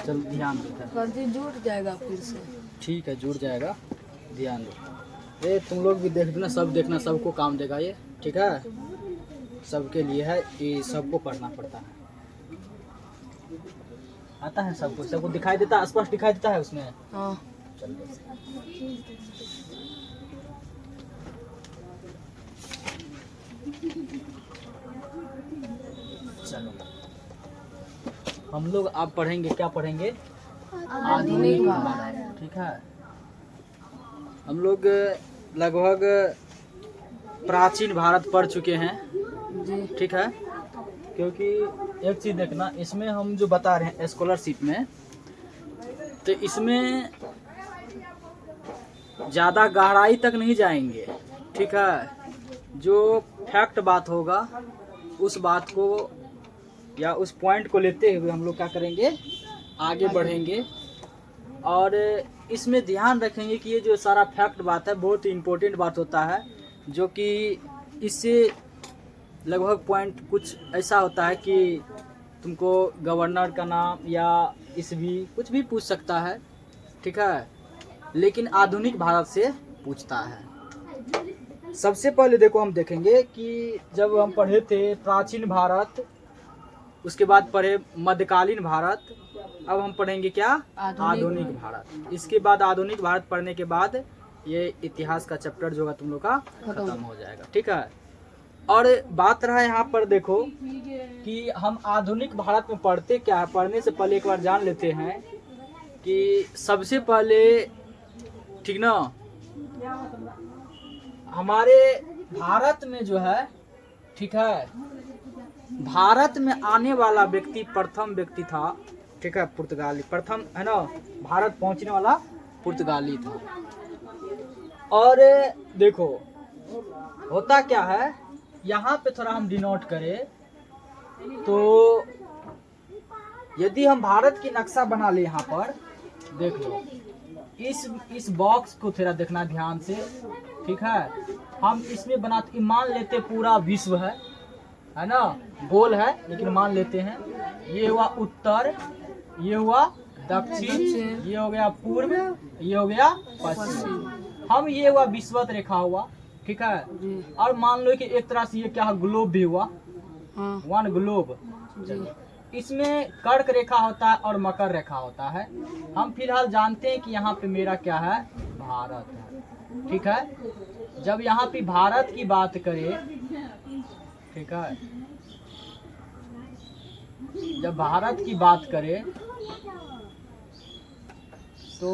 चल ध्यान देता गलती जुट जाएगा फिर से। ठीक है, जुड़ जाएगा, ध्यान दो। ये तुम लोग भी देखना, सब देखना, सबको काम देगा ये, ठीक है, सबके लिए है ये, सबको पढ़ना पड़ता है। आता है सबको, सबको दिखाई देता है, स्पष्ट दिखाई देता है उसमें। हाँ चलो हम लोग अब पढ़ेंगे, क्या पढ़ेंगे? आधुनिक भारत। ठीक है, हम लोग लगभग प्राचीन भारत पढ़ चुके हैं, जी ठीक है, क्योंकि एक चीज़ देखना, इसमें हम जो बता रहे हैं स्कॉलरशिप में, तो इसमें ज़्यादा गहराई तक नहीं जाएंगे, ठीक है, जो फैक्ट बात होगा उस बात को या उस पॉइंट को लेते हुए हम लोग क्या करेंगे, आगे बढ़ेंगे। और इसमें ध्यान रखेंगे कि ये जो सारा फैक्ट बात है बहुत ही इम्पोर्टेंट बात होता है, जो कि इससे लगभग पॉइंट कुछ ऐसा होता है कि तुमको गवर्नर का नाम या इस भी कुछ भी पूछ सकता है, ठीक है, लेकिन आधुनिक भारत से पूछता है। सबसे पहले देखो हम देखेंगे कि जब हम पढ़े थे प्राचीन भारत, उसके बाद पढ़े मध्यकालीन भारत, अब हम पढ़ेंगे क्या? आधुनिक भारत। इसके बाद आधुनिक भारत पढ़ने के बाद ये इतिहास का चैप्टर जो है तुम लोग का खत्म हो जाएगा, ठीक है। और बात रहा यहाँ पर देखो कि हम आधुनिक भारत में पढ़ते क्या है, पढ़ने से पहले एक बार जान लेते हैं कि सबसे पहले, ठीक ना, हमारे भारत में जो है, ठीक है, भारत में आने वाला व्यक्ति प्रथम व्यक्ति था, ठीक है, पुर्तगाली, प्रथम है ना, भारत पहुंचने वाला पुर्तगाली था। और देखो होता क्या है, यहाँ पे थोड़ा हम डिनोट करें तो यदि हम भारत की नक्शा बना ले, यहाँ पर देख लो, इस बॉक्स को थोड़ा देखना ध्यान से, ठीक है, हम इसमें बनाते, मान लेते पूरा विश्व है ना, गोल है लेकिन मान लेते हैं, ये हुआ उत्तर, ये हुआ दक्षिण, ये हो गया पूर्व, ये हो गया पश्चिम, हम ये हुआ विषुवत रेखा हुआ, ठीक है। और मान लो कि एक तरह से ये क्या है, ग्लोब भी हुआ, वन ग्लोब। इसमें कर्क रेखा होता है और मकर रेखा होता है। हम फिलहाल जानते हैं कि यहाँ पे मेरा क्या है, भारत है, ठीक है। जब यहाँ पे भारत की बात करें, ठीक है, जब भारत की बात करें तो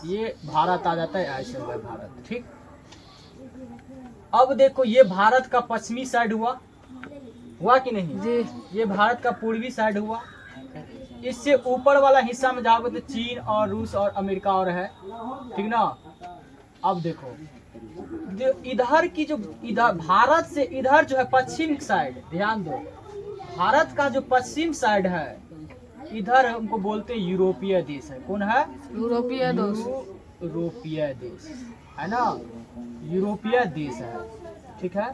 ये भारत आ जाता है, ऐसे हुआ भारत, ठीक। अब देखो ये भारत का पश्चिमी साइड हुआ कि नहीं जी, ये भारत का पूर्वी साइड हुआ। इससे ऊपर वाला हिस्सा में जाओगे तो चीन और रूस और अमेरिका और है, ठीक ना। अब देखो इधर की जो, इधर भारत से इधर जो है पश्चिम साइड, ध्यान दो, भारत का जो पश्चिम साइड है इधर हमको बोलते हैं यूरोपीय देश है। कौन है? यूरोपीय देश, यूरोपीय देश है ना, यूरोपीय देश है, ठीक है।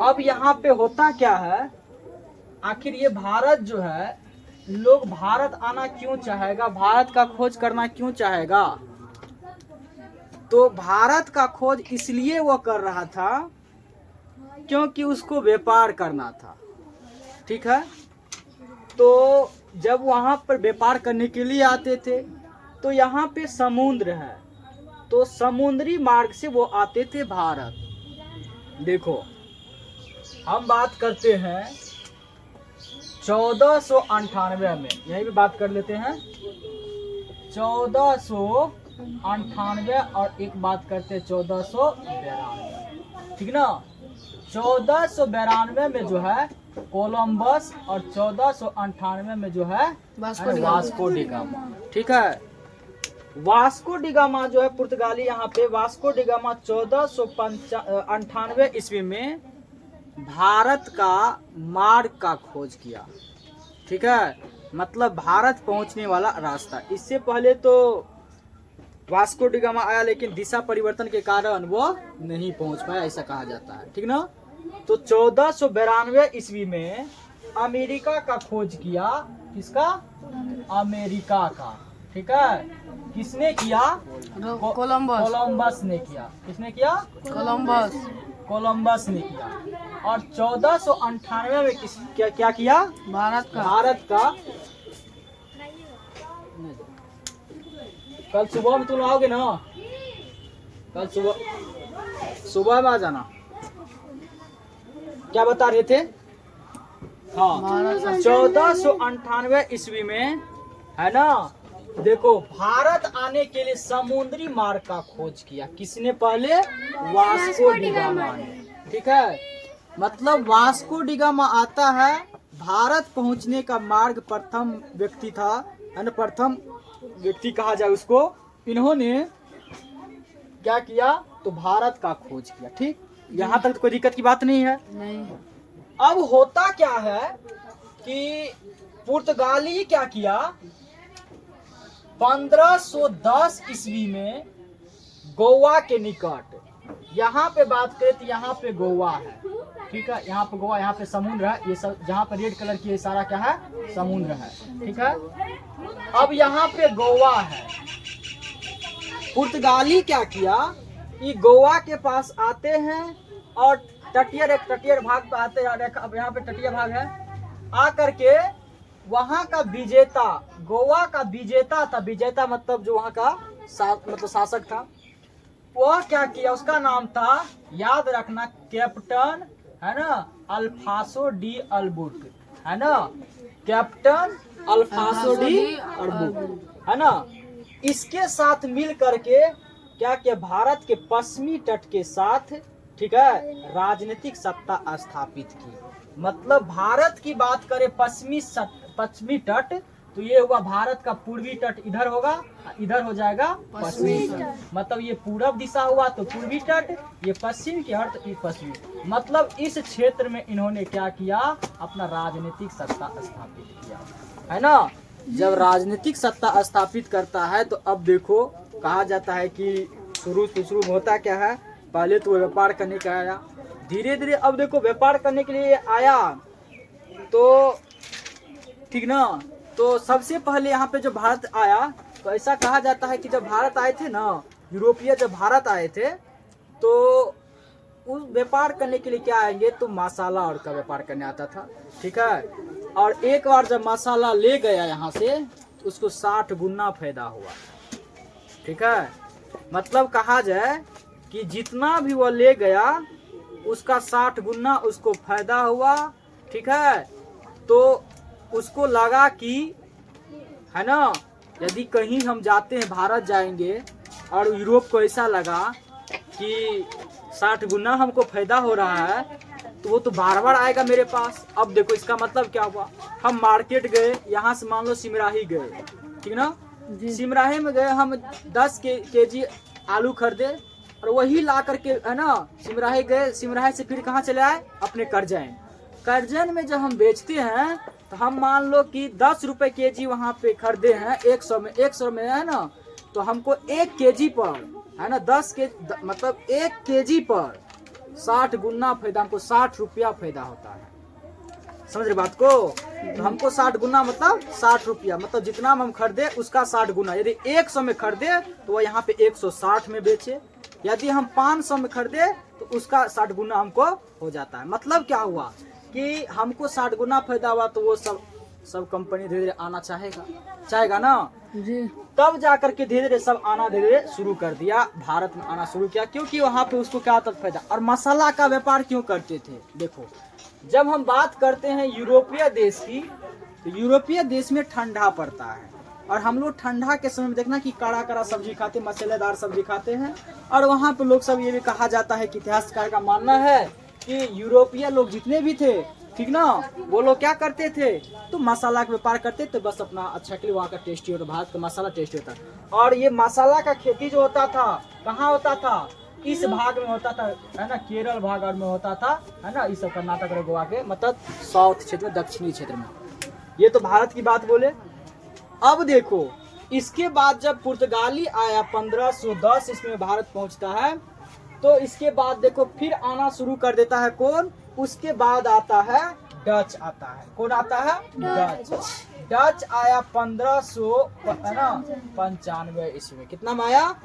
अब यहाँ पे होता क्या है, आखिर ये भारत जो है, लोग भारत आना क्यों चाहेगा, भारत का खोज करना क्यों चाहेगा? तो भारत का खोज इसलिए वो कर रहा था क्योंकि उसको व्यापार करना था, ठीक है। तो जब वहां पर व्यापार करने के लिए आते थे तो यहाँ पे समुद्र है, तो समुद्री मार्ग से वो आते थे भारत। देखो हम बात करते हैं 1498 में, यही भी बात कर लेते हैं, 1498 और एक बात करते हैं 1492, ठीक ना। 1492 में जो है कोलंबस और 1498 में जो है वास्को डी गामा, ठीक है। वास्को डी गामा जो है पुर्तगाली, यहाँ पे वास्को डी गामा 1498 ईस्वी में भारत का मार्ग का खोज किया, ठीक है, मतलब भारत पहुंचने वाला रास्ता। इससे पहले तो वास्को डी गामा आया लेकिन दिशा परिवर्तन के कारण वो नहीं पहुंच पाया, ऐसा कहा जाता है, ठीक ना। तो 1492 ईस्वी में अमेरिका का खोज किया। किसका? अमेरिका का। ठीक है, किसने किया? कोलंबस। कोलंबस ने किया। किसने किया? कोलंबस। कोलंबस ने किया। और 1498 में क्या किया? भारत का कल सुबह में तुम आओगे ना? कल सुबह में आ जाना। क्या बता रहे थे? हाँ, 1498 ईस्वी में, है ना, देखो भारत आने के लिए समुद्री मार्ग का खोज किया। किसने? पहले वास्को डिगामा ने। ठीक है, मतलब वास्को डिगामा आता है, भारत पहुंचने का मार्ग प्रथम व्यक्ति था, है ना, प्रथम व्यक्ति कहा जाए उसको। इन्होंने क्या किया? तो भारत का खोज किया। ठीक, यहाँ तक तो कोई दिक्कत की बात नहीं है। नहीं। अब होता क्या है कि पुर्तगाली क्या किया? 1510 ईस्वी में गोवा के निकट, यहाँ पे बात करें तो यहाँ पे गोवा है। ठीक है, यहाँ पे गोवा, यहाँ पे समुद्र है। ये सब जहाँ पे रेड कलर की सारा क्या है? समुद्र है। ठीक है, अब यहाँ पे गोवा है। पुर्तगाली क्या किया? ये गोवा के पास आते हैं और तटीय भाग पे आते हैं। अब यहाँ पे तटीय भाग है। आकर के वहाँ का विजेता, गोवा का विजेता था। विजेता मतलब जो वहाँ का मतलब शासक था, वह क्या किया? उसका नाम था, याद रखना, कैप्टन, है ना, अल्फासो डी अल्बुर्क, है ना, कैप्टन अल्फासो डी अल्बुर्क, है ना। इसके साथ मिल करके क्या किया? भारत के पश्चिमी तट के साथ, ठीक है, राजनीतिक सत्ता स्थापित की। मतलब भारत की बात करें पश्चिमी तट, तो ये हुआ भारत का पूर्वी तट, इधर होगा, इधर हो जाएगा पश्चिमी तट। मतलब ये पूरब दिशा हुआ तो पूर्वी तट, ये पश्चिम की अर्थ पश्चिमी। मतलब इस क्षेत्र में इन्होंने क्या किया? अपना राजनीतिक सत्ता स्थापित किया, है ना। जब राजनीतिक सत्ता स्थापित करता है तो अब देखो, कहा जाता है कि शुरू में होता क्या है? पहले तो व्यापार करने का आया, धीरे धीरे अब देखो व्यापार करने के लिए आया तो, ठीक ना। तो सबसे पहले यहाँ पे जो भारत आया, तो ऐसा कहा जाता है कि जब भारत आए थे ना, यूरोपीय जब भारत आए थे, तो उस व्यापार करने के लिए क्या आएंगे? तो मसाला और का व्यापार करने आता था। ठीक है, और एक बार जब मसाला ले गया यहाँ से, तो उसको 60 गुना फायदा हुआ। ठीक है, मतलब कहा जाए कि जितना भी वो ले गया उसका 60 गुना उसको फायदा हुआ। ठीक है, तो उसको लगा कि, है ना, यदि कहीं हम जाते हैं, भारत जाएंगे, और यूरोप को ऐसा लगा कि 60 गुना हमको फायदा हो रहा है, तो वो तो बार बार आएगा मेरे पास। अब देखो इसका मतलब क्या हुआ? हम मार्केट गए, यहाँ से मान लो सिमराही गए, ठीक ना, सिमराही में गए, हम 10 केजी आलू खरीदे और वही ला करके, है ना, सिमराही गए, सिमराही से फिर कहाँ चले आए? अपने करजन में जब हम बेचते हैं तो हम मान लो कि 10 रुपए केजी वहाँ पे खरीदे हैं 100 में, है ना, तो हमको 1 केजी पर, है ना, 10 के मतलब 1 केजी पर 60 गुना फायदा, हमको 60 रुपया फायदा होता है। समझ रहे बात को? तो हमको 60 गुना मतलब 60 रुपया, मतलब जितना हम खरीदे उसका 60 गुना। यदि 100 में खरीदे तो वह यहाँ पे 160 में बेचे। यदि हम 500 में खरीदे तो उसका 60 गुना हमको हो जाता है। मतलब क्या हुआ कि हमको 60 गुना फायदा हुआ, तो वो सब कंपनी धीरे धीरे आना चाहेगा ना जी। तब जाकर के धीरे धीरे सब आना धीरे धीरे शुरू कर दिया, भारत में आना शुरू किया, क्योंकि वहाँ पे उसको क्या होता फायदा। और मसाला का व्यापार क्यों करते थे? देखो, जब हम बात करते हैं यूरोपीय देश की, तो यूरोपीय देश में ठंडा पड़ता है, और हम लोग ठंडा के समय में देखना कि कड़ा सब्जी खाते, मसालेदार सब्जी खाते हैं। और वहाँ पे लोग सब, ये भी कहा जाता है कि इतिहासकार का मानना है कि यूरोपीय लोग जितने भी थे, ठीक ना, वो लोग क्या करते थे? तो मसाला का व्यापार करते थे, बस अपना अच्छा के लिए। वहाँ का टेस्टी होता, भारत का मसाला टेस्टी होता। और ये मसाला का खेती जो होता था, कहाँ होता था? इस भाग में होता था, है ना, केरल भाग में होता था, है ना, इस सब कर्नाटक और गोवा के, मतलब साउथ क्षेत्र में, दक्षिणी क्षेत्र में। ये तो भारत की बात बोले। अब देखो, इसके बाद जब पुर्तगाली आया 1510 इसमें भारत पहुंचता है, तो इसके बाद देखो फिर आना शुरू कर देता है कौन? उसके बाद आता है डच आता है। कौन आता है? डच। डच आया 1595 ईस्वी में। कितना में आया?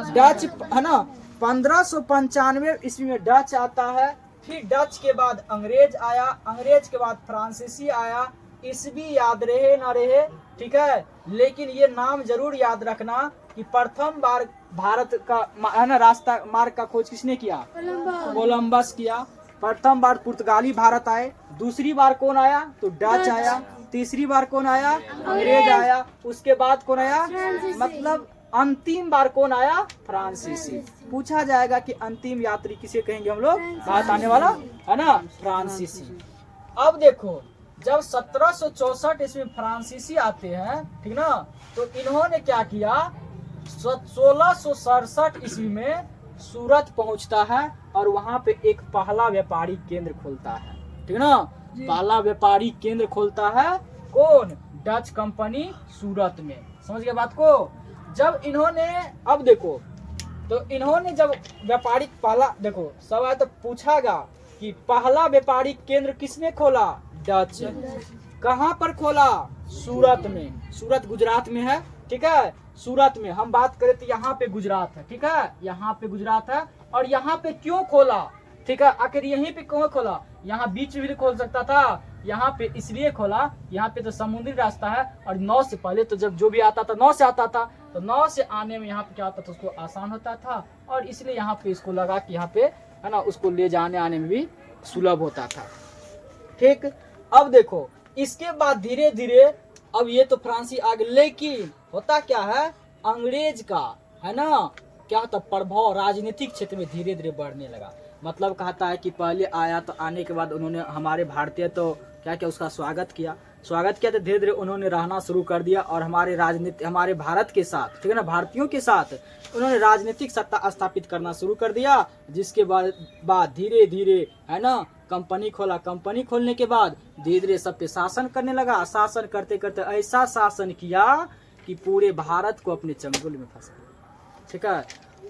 डच है ना, 1595 ईस्वी में डच आता है। फिर डच के बाद अंग्रेज आया, अंग्रेज के बाद फ्रांसीसी आया। ईस्वी याद रहे ना रहे, ठीक है, लेकिन ये नाम जरूर याद रखना कि प्रथम बार भारत का है ना रास्ता मार्ग का खोज किसने किया? कोलंबस किया। प्रथम बार पुर्तगाली भारत आए, दूसरी बार कौन आया? तो डच आया। तीसरी बार कौन आया? अंग्रेज आया। उसके बाद कौन आया? मतलब अंतिम बार कौन आया? फ्रांसीसी। पूछा जाएगा कि अंतिम यात्री किसे कहेंगे हम लोग? बात आने वाला है ना, फ्रांसीसी। अब देखो, जब 1764 ईस्वी में फ्रांसीसी आते हैं, ठीक ना, तो इन्होंने क्या किया? 1667 ईस्वी में सूरत पहुंचता है और वहां पे एक पहला व्यापारिक केंद्र खोलता है, ठीक ना। पहला व्यापारिक केंद्र खोलता है कौन? डच कंपनी सूरत में। समझ गए बात को? जब इन्होंने, अब देखो, तो इन्होंने जब व्यापारिक पहला, देखो सब आए तो पूछागा कि पहला व्यापारिक केंद्र किसने खोला? डच। कहाँ पर खोला? सूरत में। सूरत गुजरात में है, ठीक है। सूरत में हम बात करें तो यहाँ पे गुजरात है, ठीक है, यहाँ पे गुजरात है। और यहाँ पे क्यों खोला? ठीक है, आखिर यहीं पे क्यों खोला? यहाँ बीच में भी खोल सकता था, यहाँ पे इसलिए खोला, यहाँ पे तो समुद्री रास्ता है और नाव से पहले तो जब जो भी आता था नाव से आता था, तो नाव से आने में यहाँ पे क्या होता था, उसको आसान होता था और इसलिए यहाँ पे इसको लगा कि यहाँ पे है ना उसको ले जाने आने में भी सुलभ होता था। ठीक, अब देखो इसके बाद धीरे धीरे अब ये तो फ्रांसी आ गए, लेकिन होता क्या है, अंग्रेज का है ना क्या होता प्रभाव राजनीतिक क्षेत्र में धीरे धीरे बढ़ने लगा। मतलब कहता है कि पहले आया तो आने के बाद उन्होंने हमारे भारतीय तो क्या क्या उसका स्वागत किया तो धीरे धीरे उन्होंने रहना शुरू कर दिया और हमारे राजनीति हमारे भारत के साथ, ठीक है ना, भारतीयों के साथ उन्होंने राजनीतिक सत्ता स्थापित करना शुरू कर दिया। जिसके बाद धीरे धीरे है ना कंपनी खोला। कंपनी खोलने के बाद धीरे धीरे सब पे शासन करने लगा। शासन करते करते ऐसा शासन किया कि पूरे भारत को अपने चंगुल में फंसा दिया। ठीक है,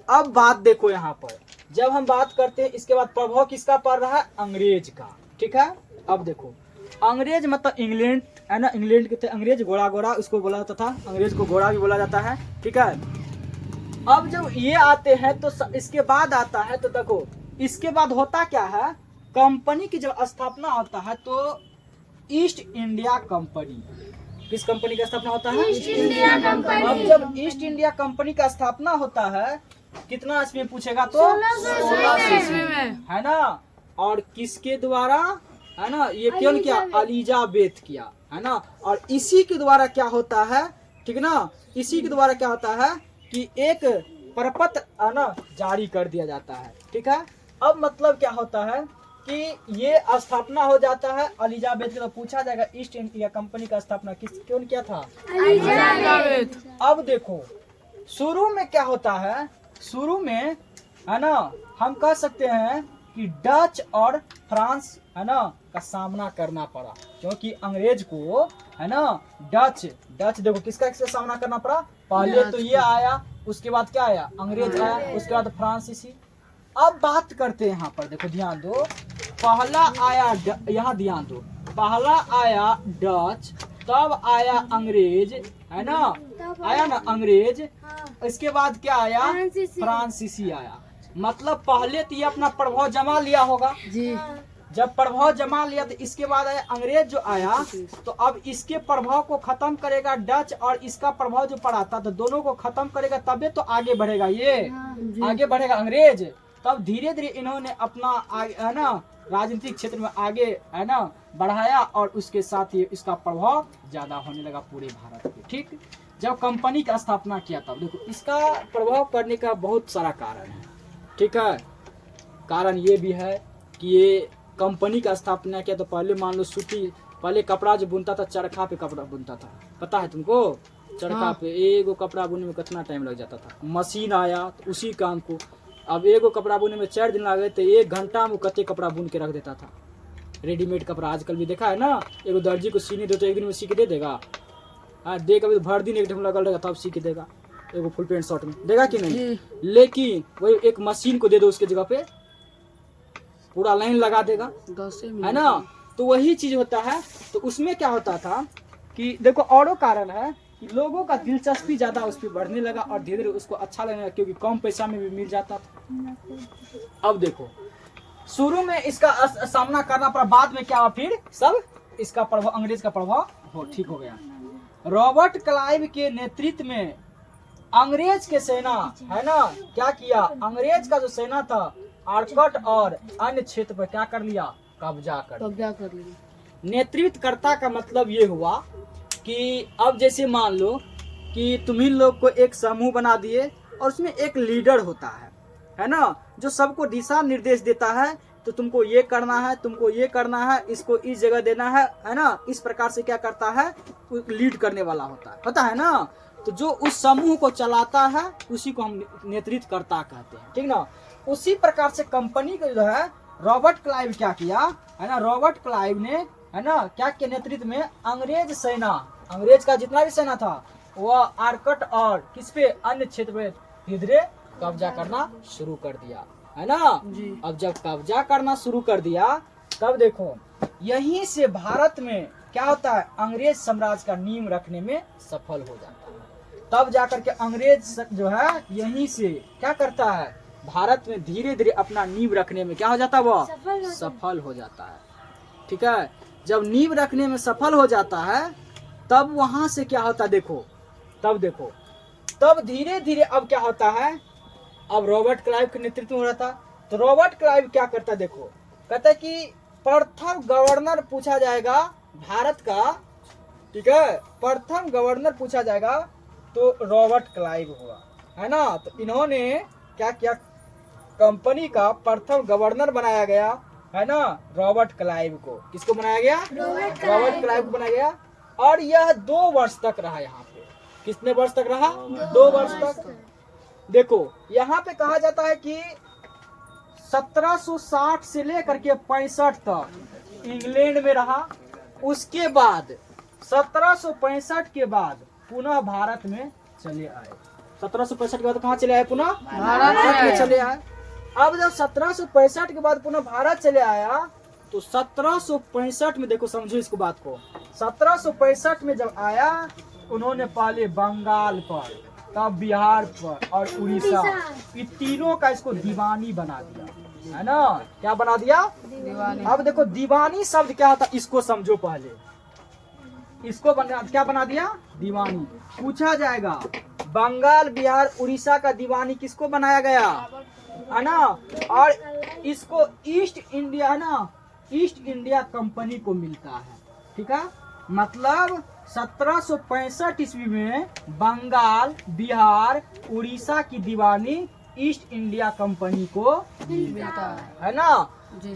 अब बात देखो यहाँ पर जब हम बात करते हैं इसके बाद प्रभाव किसका पड़ रहा है? अंग्रेज का। ठीक है, अब देखो अंग्रेज मतलब इंग्लैंड है ना, इंग्लैंड के थे अंग्रेज, गोरा गोरा उसको बोला जाता था, अंग्रेज को गोरा भी बोला जाता है। ठीक है, अब जब ये आते हैं तो इसके बाद आता है तो देखो इसके बाद होता क्या है, कंपनी की जब स्थापना होता है तो ईस्ट इंडिया कंपनी, किस कंपनी का स्थापना होता है? East India company. अब जब ईस्ट इंडिया कंपनी का स्थापना होता है कितना ईस्वी में पूछेगा तो 1600 ईस्वी में है ना, और किसके द्वारा है ना, ये कौन किया? एलिजाबेथ किया है ना। और इसी के द्वारा क्या होता है, ठीक ना, इसी के द्वारा क्या होता है कि एक प्रपत्र है ना जारी कर दिया जाता है। ठीक है, अब मतलब क्या होता है कि ये स्थापना हो जाता है एलिजाबेथ का। तो पूछा जाएगा ईस्ट इंडिया कंपनी का स्थापना किस कौन किया था? एलिजाबेथ। अब देखो शुरू में क्या होता है, शुरू में है ना हम कह सकते हैं कि डच और फ्रांस है ना का सामना करना पड़ा, क्योंकि अंग्रेज को है ना डच देखो किसका सामना करना पड़ा? पहले तो ये आया, उसके बाद क्या आया? अंग्रेज आया, उसके बाद फ्रांसीसी। अब बात करते हैं यहाँ पर, देखो ध्यान दो, पहला आया यहाँ ध्यान दो, पहला आया डच, तब आया अंग्रेज है ना, आया ना अंग्रेज, इसके बाद क्या आया? फ्रांसीसी आया। मतलब पहले तो ये अपना प्रभाव जमा लिया होगा जी। जब प्रभाव जमा लिया तो इसके बाद आया अंग्रेज जो आया, तो अब इसके प्रभाव को खत्म करेगा डच और इसका प्रभाव जो पड़ा था, तो दोनों को खत्म करेगा तबे तो आगे बढ़ेगा, ये आगे बढ़ेगा अंग्रेज। तब धीरे धीरे इन्होंने अपना है ना राजनीतिक क्षेत्र में आगे है ना बढ़ाया और उसके साथ ही इसका प्रभाव ज्यादा होने लगा पूरे भारत पे। ठीक, जब कंपनी का स्थापना किया तब देखो इसका प्रभाव पड़ने का बहुत सारा कारण है। ठीक है, कारण ये भी है कि ये कंपनी का स्थापना किया तो पहले मान लो सूती, पहले कपड़ा जो बुनता था चरखा पे कपड़ा बुनता था, पता है तुमको? चरखा पे एगो कपड़ा बुनने में कितना टाइम लग जाता था। मशीन आया तो उसी काम को, अब एगो कपड़ा बुनने में 4 दिन लगे तो 1 घंटा में कते कपड़ा बुन के रख देता था। रेडीमेड कपड़ा आजकल भी देखा है ना, एगो दर्जी को सीने दो तो 1 दिन में सी के दे देगा। हाँ, दे कभी भर दिन 1 दिन लगल रहेगा तब सी के देगा, एगो फुल पेंट शर्ट में देगा कि नहीं। लेकिन वही एक मशीन को दे दो उसके जगह पे पूरा लाइन लगा देगा, 10 है ना। तो वही चीज होता है। तो उसमें क्या होता था कि देखो औरों कारण है कि लोगों का दिलचस्पी ज्यादा उस पर बढ़ने लगा और धीरे धीरे उसको अच्छा लगने लगा, क्योंकि कम पैसा में भी मिल जाता था। अब देखो शुरू में इसका सामना करना पड़ा, बाद में क्या हुआ, फिर सब इसका प्रभाव, अंग्रेज का प्रभाव ठीक हो गया। रॉबर्ट क्लाइव के नेतृत्व में अंग्रेज के सेना, है ना, क्या किया, अंग्रेज का जो सेना था आर्कट और अन्य क्षेत्र पर क्या कर लिया, कब्जा कर लिया। नेतृत्वकर्ता का मतलब ये हुआ कि अब जैसे मान लो कि तुम्ही लोग को एक समूह बना दिए और उसमें एक लीडर होता है ना, जो सबको दिशा निर्देश देता है, तो तुमको ये करना है, तुमको ये करना है, इसको इस जगह देना है ना। इस प्रकार से क्या करता है, लीड करने वाला होता है ना। तो जो उस समूह को चलाता है उसी को हम नेतृत्वकर्ता कहते हैं, ठीक ना। उसी प्रकार से कंपनी को जो है रॉबर्ट क्लाइव क्या किया, है ना, रॉबर्ट क्लाइव ने, है ना, क्या के नेतृत्व में अंग्रेज सेना, अंग्रेज का जितना भी सेना था वह आर्कट और किस पे, अन्य क्षेत्र पे धीरे धीरे कब्जा करना शुरू कर दिया, है ना। अब जब कब्जा करना शुरू कर दिया तब देखो यहीं से भारत में क्या होता है, अंग्रेज साम्राज्य का नींव रखने में सफल हो जाता है। तब जाकर के अंग्रेज जो है यहीं से क्या करता है, भारत में धीरे धीरे अपना नींव रखने में क्या हो जाता है, वो सफल हो जाता है, ठीक है। जब नींव रखने में सफल हो जाता है तब वहां से क्या होता है, देखो तब धीरे धीरे अब क्या होता है, अब रॉबर्ट क्लाइव के नेतृत्व में हो रहा था। तो रॉबर्ट क्लाइव क्या करता है, देखो कहता है कि प्रथम गवर्नर पूछा जाएगा भारत का, ठीक है, प्रथम गवर्नर पूछा जाएगा तो रॉबर्ट क्लाइव हुआ, है ना। तो इन्होंने क्या किया, कंपनी का प्रथम गवर्नर बनाया गया, है ना, रॉबर्ट क्लाइव को। किसको बनाया गया, रॉबर्ट क्लाइव को बनाया गया। और यह 2 वर्ष तक रहा यहाँ पे। कितने वर्ष तक रहा, 2 वर्ष तक। देखो यहाँ पे कहा जाता है कि 1760 से लेकर के 65 तक इंग्लैंड में रहा। उसके बाद 1765 के बाद पुनः भारत में चले आए। 1765 के बाद कहाँ चले आए, पुनः भारत में चले आए। अब जब 1765 के बाद पुनः भारत चले आया तो 1765 में देखो, समझो इसको बात को, 1765 में जब आया उन्होंने पहले बंगाल पर, तब बिहार पर और उड़ीसा, ये तीनों का इसको दीवानी बना दिया, है ना। क्या बना दिया, दीवानी। अब देखो दीवानी शब्द क्या होता, इसको समझो पहले, इसको क्या बना दिया, दीवानी। पूछा जाएगा बंगाल बिहार उड़ीसा का दीवानी किसको बनाया गया, है ना। और इसको ईस्ट इंडिया, है ना, ईस्ट इंडिया कंपनी को मिलता है, ठीक है। मतलब 1765 ईस्वी में बंगाल बिहार उड़ीसा की दीवानी ईस्ट इंडिया कंपनी को मिलता है ना।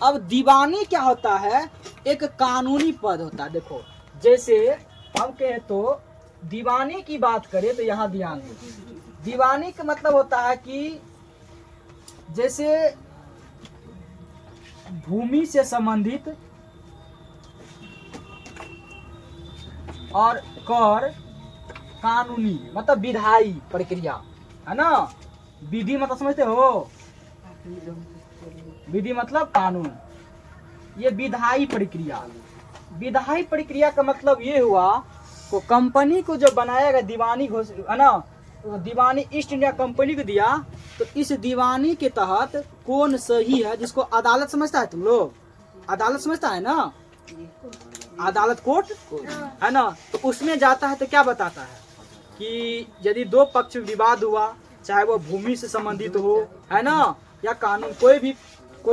अब दीवानी क्या होता है, एक कानूनी पद होता है। देखो जैसे हम कहें तो दीवानी की बात करें तो यहाँ ध्यान दो, दीवानी का मतलब होता है कि जैसे भूमि से संबंधित और कर कानूनी मतलब विधायी प्रक्रिया, है ना। विधि मतलब समझते हो, विधि मतलब कानून, ये विधायी प्रक्रिया। विधायी प्रक्रिया का मतलब ये हुआ को कंपनी को जो बनाया गया दीवानी है ना, दीवानी ईस्ट इंडिया कंपनी को दिया, तो इस दीवानी के तहत कौन सही है, जिसको अदालत समझता है, तुम लोग अदालत समझता है ना, अदालत कोर्ट, है ना। तो उसमें जाता है तो क्या बताता है कि यदि 2 पक्ष विवाद हुआ, चाहे वो भूमि से संबंधित हो, है ना, या कानून कोई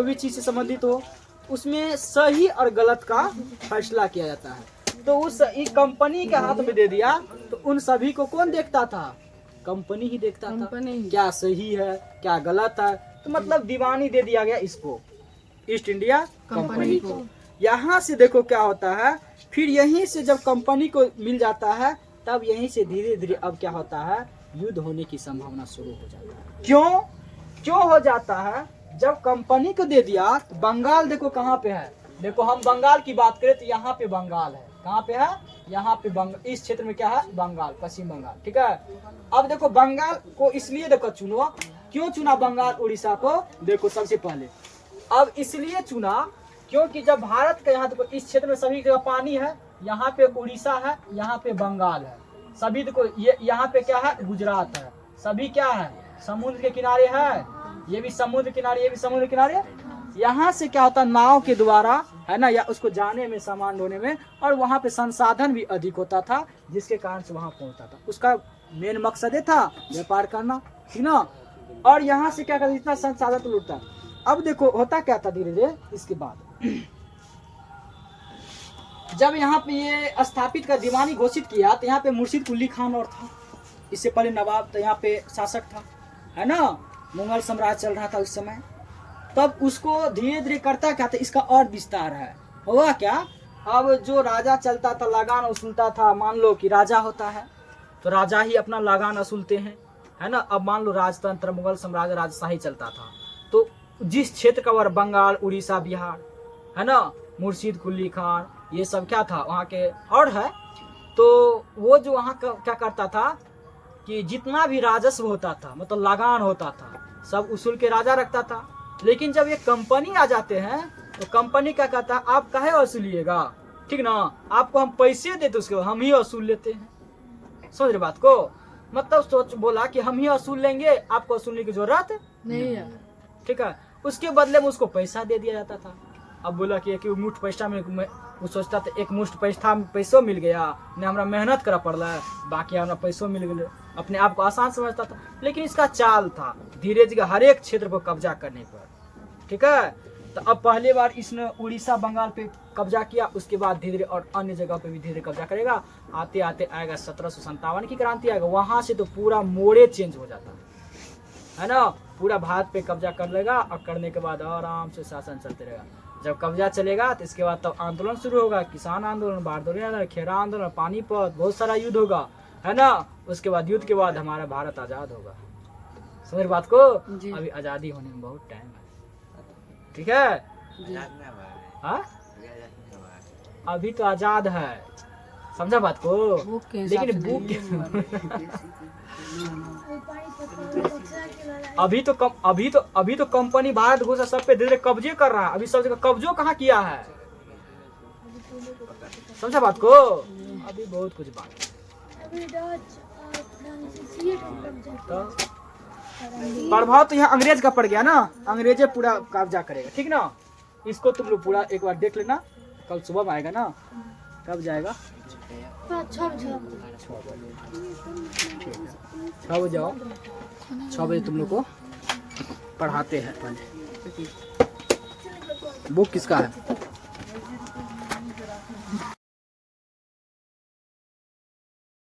भी चीज से संबंधित हो, उसमें सही और गलत का फैसला किया जाता है। तो उस कंपनी के हाथ में दे दिया तो उन सभी को कौन देखता था, कंपनी ही देखता था, क्या सही है क्या गलत है। तो मतलब दीवानी दे दिया गया इसको, ईस्ट इंडिया कंपनी को। यहाँ से देखो क्या होता है, फिर यहीं से जब कंपनी को मिल जाता है तब यहीं से धीरे धीरे अब क्या होता है, युद्ध होने की संभावना शुरू हो जाता है। क्यों हो जाता है, जब कंपनी को दे दिया तो बंगाल देखो कहाँ पे है, देखो हम बंगाल की बात करें तो यहाँ पे बंगाल है, कहाँ पे है, यहाँ पे बंगाल, इस क्षेत्र में क्या है, बंगाल, पश्चिम बंगाल, ठीक है। अब देखो बंगाल को इसलिए देखो चुनो, क्यों चुना बंगाल उड़ीसा को, देखो सबसे पहले अब इसलिए चुना क्योंकि जब भारत का यहाँ देखो इस क्षेत्र में सभी जगह पानी है, यहाँ पे उड़ीसा है, यहाँ पे बंगाल है, सभी देखो ये यहाँ पे क्या है, गुजरात है, सभी क्या है, समुद्र के किनारे है, ये भी समुद्र किनारे, ये भी समुद्र किनारे। यहाँ से क्या होता नाव के द्वारा है ना, या उसको जाने में, सामान ढोने में, और वहाँ पे संसाधन भी अधिक होता था, जिसके कारण से वहाँ पहुँचता था। उसका मेन मकसद ये था व्यापार करना, ठीक ना। और यहाँ से क्या करता, इतना संसाधन तो लूटता। अब देखो होता क्या था धीरे धीरे इसके बाद जब यहाँ पे ये स्थापित कर दीवानी घोषित किया, तो यहाँ पे मुर्शिद कुली खान और था, इससे पहले नवाब तो यहाँ पे शासक था, है ना, मुगल साम्राज्य चल रहा था उस समय। तब उसको धीरे धीरे करता क्या था, इसका और विस्तार है। हुआ क्या, अब जो राजा चलता था लगान वसूलता था, मान लो कि राजा होता है तो राजा ही अपना लगान वसूलते हैं, है ना। अब मान लो राजतंत्र, मुगल साम्राज्य राजशाही चलता था, तो जिस क्षेत्र का वह बंगाल, उड़ीसा, बिहार, है ना, मुर्शिद कुली खान, ये सब क्या था वहाँ के और है। तो वो जो वहाँ का क्या करता था कि जितना भी राजस्व होता था, मतलब लगान होता था, सब उसूल के राजा रखता था। लेकिन जब ये कंपनी आ जाते हैं तो कंपनी क्या कहता है, आप काहे वसूलिएगा, ठीक ना, आपको हम पैसे देते, उसके बाद हम ही वसूल लेते हैं। समझ रहे बात को, मतलब सोच बोला कि हम ही वसूल लेंगे, आपको वसूलने की जरूरत नहीं है। ठीक है। उसके बदले में उसको पैसा दे दिया जाता था। अब बोला कि एक मुठ पैसा में वो सोचता था एक मुठ पैसों मिल गया, ने हमरा मेहनत करा पड़ला, बाकी हमरा पैसों मिल गए, अपने आप को आसान समझता था। लेकिन इसका चाल था धीरे धीरे हर एक क्षेत्र पर कब्जा करने पर, ठीक है। तो अब पहली बार इसने उड़ीसा, बंगाल पे कब्जा किया, उसके बाद धीरे धीरे और अन्य जगह पे भी धीरे कब्जा करेगा। आते आते आएगा 1757 की क्रांति आएगा, वहां से तो पूरा मोड़े चेंज हो जाता है ना, पूरा भारत पे कब्जा कर लेगा, और करने के बाद आराम से शासन चलते रहेगा। जब कब्जा चलेगा तो इसके बाद तब आंदोलन शुरू होगा, किसान आंदोलन, बारदोली आंदोलन, खेरा आंदोलन, पानीपत, बहुत सारा युद्ध होगा, है ना। उसके बाद युद्ध के बाद हमारा भारत आजाद होगा। समझ बात को, अभी आजादी होने में बहुत टाइम है, ठीक है। हाँ अभी तो आजाद है, समझा बात को। लेकिन बुक अभी तो कंपनी भारत घुसा सब पे धीरे धीरे कब्जे कर रहा है। अभी सब जगह कब्जो कहाँ किया है, समझा बात को। अभी बहुत कुछ बात तो प्रभाव तो यहाँ अंग्रेज का पड़ गया ना, अंग्रेजे पूरा कब्जा करेगा, ठीक ना। इसको तुम लोग पूरा एक बार देख लेना, कल सुबह में आएगा ना, कब जाएगा, 6 बजे आओ, 6 बजे तुम लोग को पढ़ाते हैं। बुक किसका है?